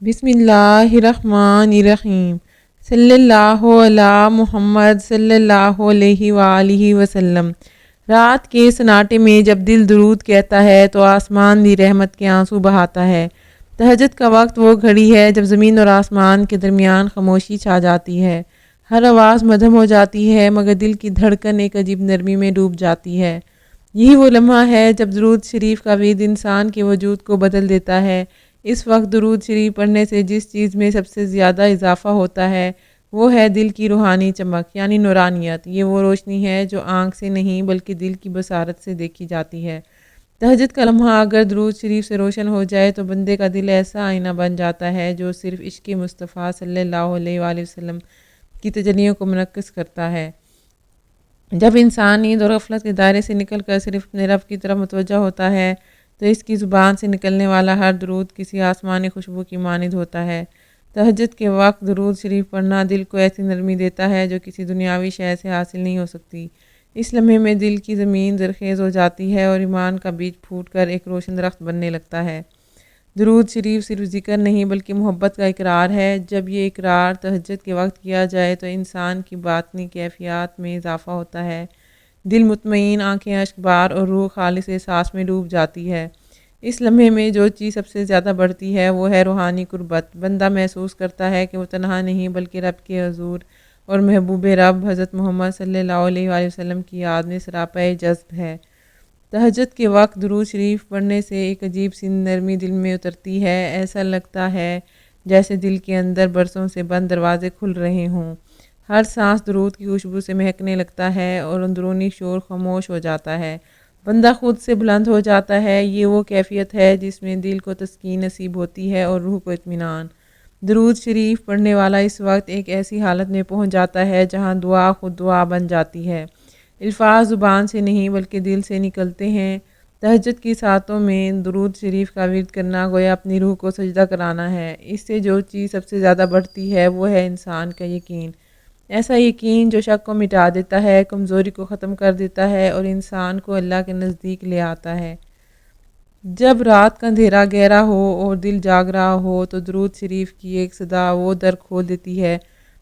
بسم اللہ الرحمن الرحیم صلی اللہ علی محمد صلی اللہ علیہ وآلہ وسلم۔ رات کے سناٹے میں جب دل درود کہتا ہے تو آسمان بھی رحمت کے آنسو بہاتا ہے۔ تہجد کا وقت وہ گھڑی ہے جب زمین اور آسمان کے درمیان خاموشی چھا جاتی ہے۔ ہر آواز مدھم ہو جاتی ہے مگر دل کی دھڑکن ایک عجیب نرمی میں ڈوب جاتی ہے۔ یہی وہ لمحہ ہے جب درود شریف کا وید انسان کے وجود کو بدل دیتا ہے۔ اس وقت درود شریف پڑھنے سے جس چیز میں سب سے زیادہ اضافہ ہوتا ہے وہ ہے دل کی روحانی چمک یعنی نورانیت۔ یہ وہ روشنی ہے جو آنکھ سے نہیں بلکہ دل کی بصارت سے دیکھی جاتی ہے۔ تہجد کا لمحہ اگر درود شریف سے روشن ہو جائے تو بندے کا دل ایسا آئینہ بن جاتا ہے جو صرف عشق مصطفیٰ صلی اللہ علیہ وآلہ وسلم کی تجلیوں کو منعکس کرتا ہے۔ جب انسان نیند اور غفلت کے دائرے سے نکل کر صرف اپنے رب کی طرف متوجہ ہوتا ہے تو اس کی زبان سے نکلنے والا ہر درود کسی آسمانی خوشبو کی مانند ہوتا ہے۔ تہجد کے وقت درود شریف پڑھنا دل کو ایسی نرمی دیتا ہے جو کسی دنیاوی شے سے حاصل نہیں ہو سکتی۔ اس لمحے میں دل کی زمین زرخیز ہو جاتی ہے اور ایمان کا بیج پھوٹ کر ایک روشن درخت بننے لگتا ہے۔ درود شریف صرف ذکر نہیں بلکہ محبت کا اقرار ہے۔ جب یہ اقرار تہجد کے وقت کیا جائے تو انسان کی باطنی کیفیات میں اضافہ ہوتا ہے۔ دل مطمئن، آنکھیں اشک بار اور روح خالص احساس میں ڈوب جاتی ہے۔ اس لمحے میں جو چیز سب سے زیادہ بڑھتی ہے وہ ہے روحانی قربت۔ بندہ محسوس کرتا ہے کہ وہ تنہا نہیں بلکہ رب کے حضور اور محبوب رب حضرت محمد صلی اللہ علیہ وآلہ وسلم کی یاد میں سراپا جذب ہے۔ تہجد کے وقت درود شریف پڑھنے سے ایک عجیب سی نرمی دل میں اترتی ہے۔ ایسا لگتا ہے جیسے دل کے اندر برسوں سے بند دروازے کھل رہے ہوں۔ ہر سانس درود کی خوشبو سے مہکنے لگتا ہے اور اندرونی شور خاموش ہو جاتا ہے۔ بندہ خود سے بلند ہو جاتا ہے۔ یہ وہ کیفیت ہے جس میں دل کو تسکین نصیب ہوتی ہے اور روح کو اطمینان۔ درود شریف پڑھنے والا اس وقت ایک ایسی حالت میں پہنچ جاتا ہے جہاں دعا خود دعا بن جاتی ہے۔ الفاظ زبان سے نہیں بلکہ دل سے نکلتے ہیں۔ تہجد کی ساعتوں میں درود شریف کا ورد کرنا گویا اپنی روح کو سجدہ کرانا ہے۔ اس سے جو چیز سب سے زیادہ بڑھتی ہے وہ ہے انسان کا یقین۔ ایسا یقین جو شک کو مٹا دیتا ہے، کمزوری کو ختم کر دیتا ہے اور انسان کو اللہ کے نزدیک لے آتا ہے۔ جب رات کا اندھیرا گہرا ہو اور دل جاگ رہا ہو تو درود شریف کی ایک صدا وہ در کھول دیتی ہے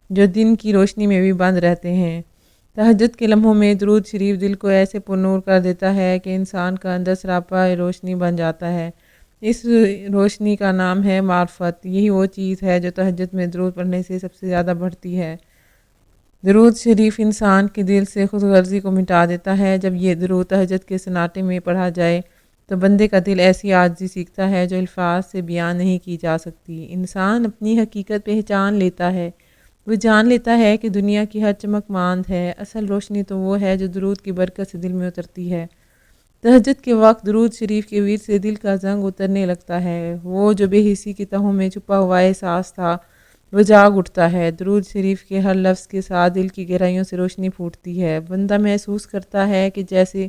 جو دن کی روشنی میں بھی بند رہتے ہیں۔ تہجد کے لمحوں میں درود شریف دل کو ایسے پرنور کر دیتا ہے کہ انسان کا اندر سراپا روشنی بن جاتا ہے۔ اس روشنی کا نام ہے معرفت۔ یہی وہ چیز ہے جو تہجد میں درود پڑھنے سے سب سے زیادہ بڑھتی ہے۔ درود شریف انسان کے دل سے خود غرضی کو مٹا دیتا ہے۔ جب یہ درود تہجد کے سناٹے میں پڑھا جائے تو بندے کا دل ایسی عاجزی سیکھتا ہے جو الفاظ سے بیان نہیں کی جا سکتی۔ انسان اپنی حقیقت پہچان لیتا ہے۔ وہ جان لیتا ہے کہ دنیا کی ہر چمک ماند ہے، اصل روشنی تو وہ ہے جو درود کی برکت سے دل میں اترتی ہے۔ تہجد کے وقت درود شریف کے ورد سے دل کا زنگ اترنے لگتا ہے۔ وہ جو بے حسی کی تہوں میں چھپا ہوا احساس تھا وہ جاگ اٹھتا ہے۔ درود شریف کے ہر لفظ کے ساتھ دل کی گہرائیوں سے روشنی پھوٹتی ہے۔ بندہ محسوس کرتا ہے کہ جیسے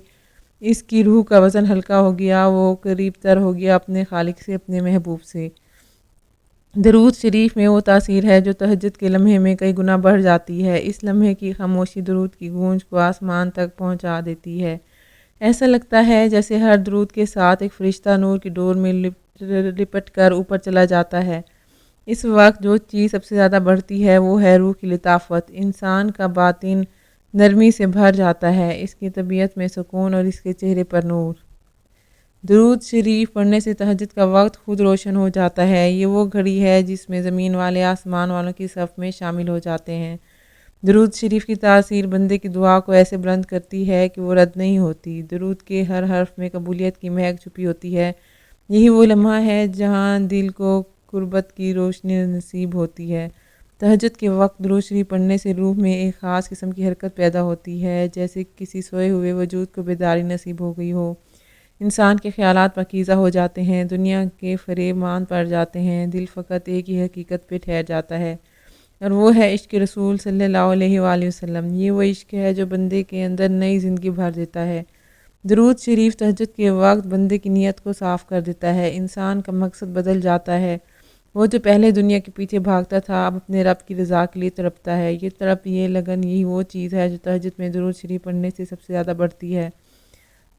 اس کی روح کا وزن ہلکا ہو گیا، وہ قریب تر ہو گیا اپنے خالق سے، اپنے محبوب سے۔ درود شریف میں وہ تاثیر ہے جو تہجد کے لمحے میں کئی گنا بڑھ جاتی ہے۔ اس لمحے کی خاموشی درود کی گونج کو آسمان تک پہنچا دیتی ہے۔ ایسا لگتا ہے جیسے ہر درود کے ساتھ ایک فرشتہ نور کی ڈور میں لپٹ کر اوپر چلا جاتا ہے۔ اس وقت جو چیز سب سے زیادہ بڑھتی ہے وہ ہے روح کی لطافت۔ انسان کا باطن نرمی سے بھر جاتا ہے، اس کی طبیعت میں سکون اور اس کے چہرے پر نور۔ درود شریف پڑھنے سے تہجد کا وقت خود روشن ہو جاتا ہے۔ یہ وہ گھڑی ہے جس میں زمین والے آسمان والوں کی صف میں شامل ہو جاتے ہیں۔ درود شریف کی تاثیر بندے کی دعا کو ایسے بلند کرتی ہے کہ وہ رد نہیں ہوتی۔ درود کے ہر حرف میں قبولیت کی مہک چھپی ہوتی ہے۔ یہی وہ لمحہ ہے جہاں دل کو قربت کی روشنی نصیب ہوتی ہے۔ تہجد کے وقت درود شریف پڑھنے سے روح میں ایک خاص قسم کی حرکت پیدا ہوتی ہے، جیسے کسی سوئے ہوئے وجود کو بیداری نصیب ہو گئی ہو۔ انسان کے خیالات پاکیزہ ہو جاتے ہیں، دنیا کے فریب ماند پڑ جاتے ہیں، دل فقط ایک ہی حقیقت پہ ٹھہر جاتا ہے اور وہ ہے عشق رسول صلی اللہ علیہ وآلہ وسلم۔ یہ وہ عشق ہے جو بندے کے اندر نئی زندگی بھر دیتا ہے۔ درود شریف تہجد کے وقت بندے کی نیت کو صاف کر دیتا ہے۔ انسان کا مقصد بدل جاتا ہے۔ وہ جو پہلے دنیا کے پیچھے بھاگتا تھا اب اپنے رب کی رضا کے لیے تڑپتا ہے۔ یہ تڑپ، یہ لگن، یہی وہ چیز ہے جو تہجد میں درود شریف پڑھنے سے سب سے زیادہ بڑھتی ہے۔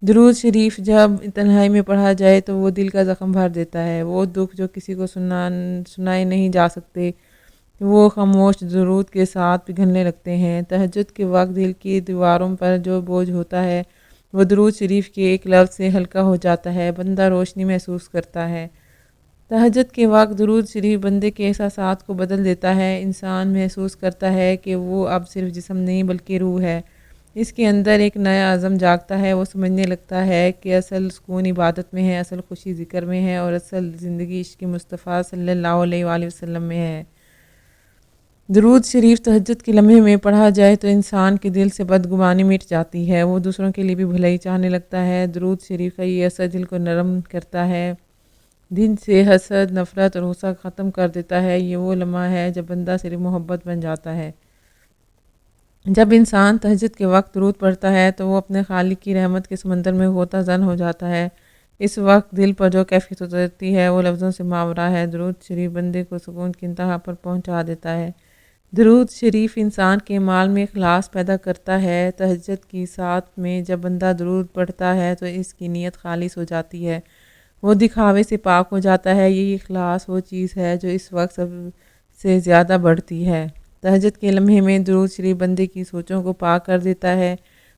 درود شریف جب تنہائی میں پڑھا جائے تو وہ دل کا زخم بھر دیتا ہے، وہ دکھ جو کسی کو سنائے نہیں جا سکتے وہ خاموش درود کے ساتھ پگھلنے لگتے ہیں۔ تہجد کے وقت دل کی دیواروں پر جو بوجھ ہوتا ہے وہ درود شریف کے ایک لفظ سے ہلکا ہو جاتا ہے، بندہ روشنی محسوس کرتا ہے۔ تہجد کے وقت درود شریف بندے کے احساسات کو بدل دیتا ہے، انسان محسوس کرتا ہے کہ وہ اب صرف جسم نہیں بلکہ روح ہے، اس کے اندر ایک نیا عزم جاگتا ہے، وہ سمجھنے لگتا ہے کہ اصل سکون عبادت میں ہے، اصل خوشی ذکر میں ہے اور اصل زندگی عشق مصطفیٰ صلی اللہ علیہ وآلہ وسلم میں ہے۔ درود شریف تہجد کے لمحے میں پڑھا جائے تو انسان کے دل سے بدگمانی مٹ جاتی ہے، وہ دوسروں کے لیے بھی بھلائی چاہنے لگتا ہے۔ درود شریف کا یہ اثر دل کو نرم کرتا ہے، دل سے حسد، نفرت اور غصہ ختم کر دیتا ہے۔ یہ وہ لمحہ ہے جب بندہ صرف محبت بن جاتا ہے۔ جب انسان تہجد کے وقت درود پڑھتا ہے تو وہ اپنے خالق کی رحمت کے سمندر میں غوطہ زن ہو جاتا ہے، اس وقت دل پر جو کیفیت اترتی ہے وہ لفظوں سے ماورا ہے۔ درود شریف بندے کو سکون کی انتہا پر پہنچا دیتا ہے۔ درود شریف انسان کے مال میں اخلاص پیدا کرتا ہے۔ تہجد کی ساعت میں جب بندہ درود پڑھتا ہے تو اس کی نیت خالص ہو جاتی ہے، وہ دکھاوے سے پاک ہو جاتا ہے۔ یہی اخلاص وہ چیز ہے جو اس وقت سب سے زیادہ بڑھتی ہے۔ تہجد کے لمحے میں درود شریف بندے کی سوچوں کو پاک کر دیتا ہے،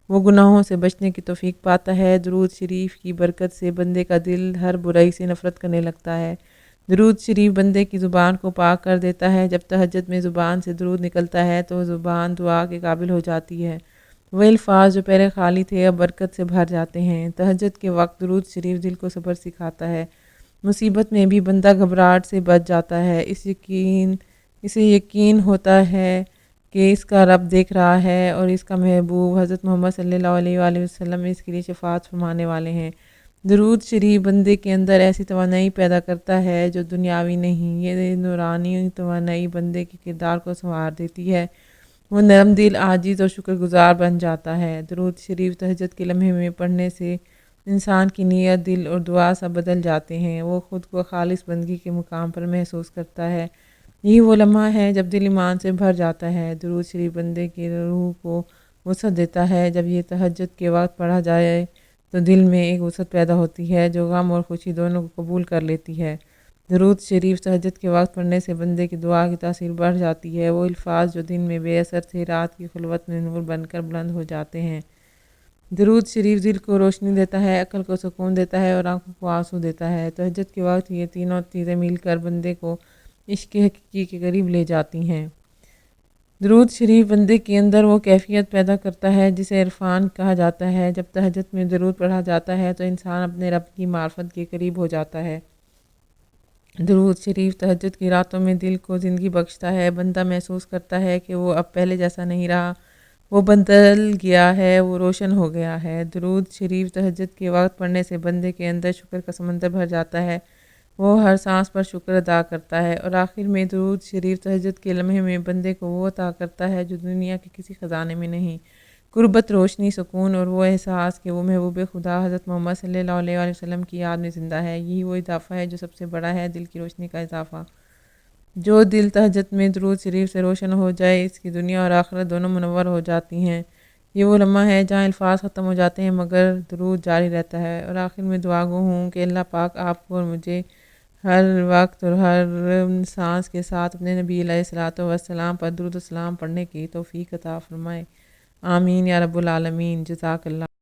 وہ گناہوں سے بچنے کی توفیق پاتا ہے۔ درود شریف کی برکت سے بندے کا دل ہر برائی سے نفرت کرنے لگتا ہے۔ درود شریف بندے کی زبان کو پاک کر دیتا ہے، جب تہجد میں زبان سے درود نکلتا ہے تو زبان دعا کے قابل ہو جاتی ہے، وہ الفاظ جو پہلے خالی تھے اب برکت سے بھر جاتے ہیں۔ تہجد کے وقت درود شریف دل کو صبر سکھاتا ہے، مصیبت میں بھی بندہ گھبراہٹ سے بچ جاتا ہے، اسے یقین ہوتا ہے کہ اس کا رب دیکھ رہا ہے اور اس کا محبوب حضرت محمد صلی اللہ علیہ وآلہ وسلم اس کے لیے شفاعت فرمانے والے ہیں۔ درود شریف بندے کے اندر ایسی توانائی پیدا کرتا ہے جو دنیاوی نہیں، یہ نورانی توانائی بندے کے کردار کو سنوار دیتی ہے، وہ نرم دل، عاجز اور شکر گزار بن جاتا ہے۔ درود شریف تہجد کے لمحے میں پڑھنے سے انسان کی نیت، دل اور دعا سب بدل جاتے ہیں، وہ خود کو خالص بندگی کے مقام پر محسوس کرتا ہے۔ یہی وہ لمحہ ہے جب دل ایمان سے بھر جاتا ہے۔ درود شریف بندے کی روح کو وسعت دیتا ہے، جب یہ تہجد کے وقت پڑھا جائے تو دل میں ایک وسعت پیدا ہوتی ہے جو غم اور خوشی دونوں کو قبول کر لیتی ہے۔ درود شریف تہجد کے وقت پڑھنے سے بندے کی دعا کی تاثیر بڑھ جاتی ہے، وہ الفاظ جو دن میں بے اثر تھے رات کی خلوت میں نور بن کر بلند ہو جاتے ہیں۔ درود شریف دل کو روشنی دیتا ہے، عقل کو سکون دیتا ہے اور آنکھوں کو آنسو دیتا ہے۔ تہجد کے وقت یہ تینوں چیزیں مل کر بندے کو عشق حقیقی کے قریب لے جاتی ہیں۔ درود شریف بندے کے اندر وہ کیفیت پیدا کرتا ہے جسے عرفان کہا جاتا ہے۔ جب تہجد میں درود پڑھا جاتا ہے تو انسان اپنے رب کی معرفت کے قریب ہو جاتا ہے۔ درود شریف تہجد کی راتوں میں دل کو زندگی بخشتا ہے، بندہ محسوس کرتا ہے کہ وہ اب پہلے جیسا نہیں رہا، وہ بدل گیا ہے، وہ روشن ہو گیا ہے۔ درود شریف تہجد کے وقت پڑھنے سے بندے کے اندر شکر کا سمندر بھر جاتا ہے، وہ ہر سانس پر شکر ادا کرتا ہے اور آخر میں درود شریف تہجد کے لمحے میں بندے کو وہ عطا کرتا ہے جو دنیا کے کسی خزانے میں نہیں، قربت، روشنی، سکون اور وہ احساس کہ وہ محبوب خدا حضرت محمد صلی اللہ علیہ وآلہ وسلم کی یاد میں زندہ ہے۔ یہی وہ اضافہ ہے جو سب سے بڑا ہے، دل کی روشنی کا اضافہ۔ جو دل تہجد میں درود شریف سے روشن ہو جائے اس کی دنیا اور آخرت دونوں منور ہو جاتی ہیں۔ یہ وہ لمحہ ہے جہاں الفاظ ختم ہو جاتے ہیں مگر درود جاری رہتا ہے۔ اور آخر میں دعا گو ہوں کہ اللہ پاک آپ کو اور مجھے ہر وقت اور ہر سانس کے ساتھ اپنے نبی علیہ الصلوۃ والسلام پر درود و سلام پڑھنے کی توفیق عطا فرمائے۔ آمین یا رب العالمین۔ جزاک اللہ۔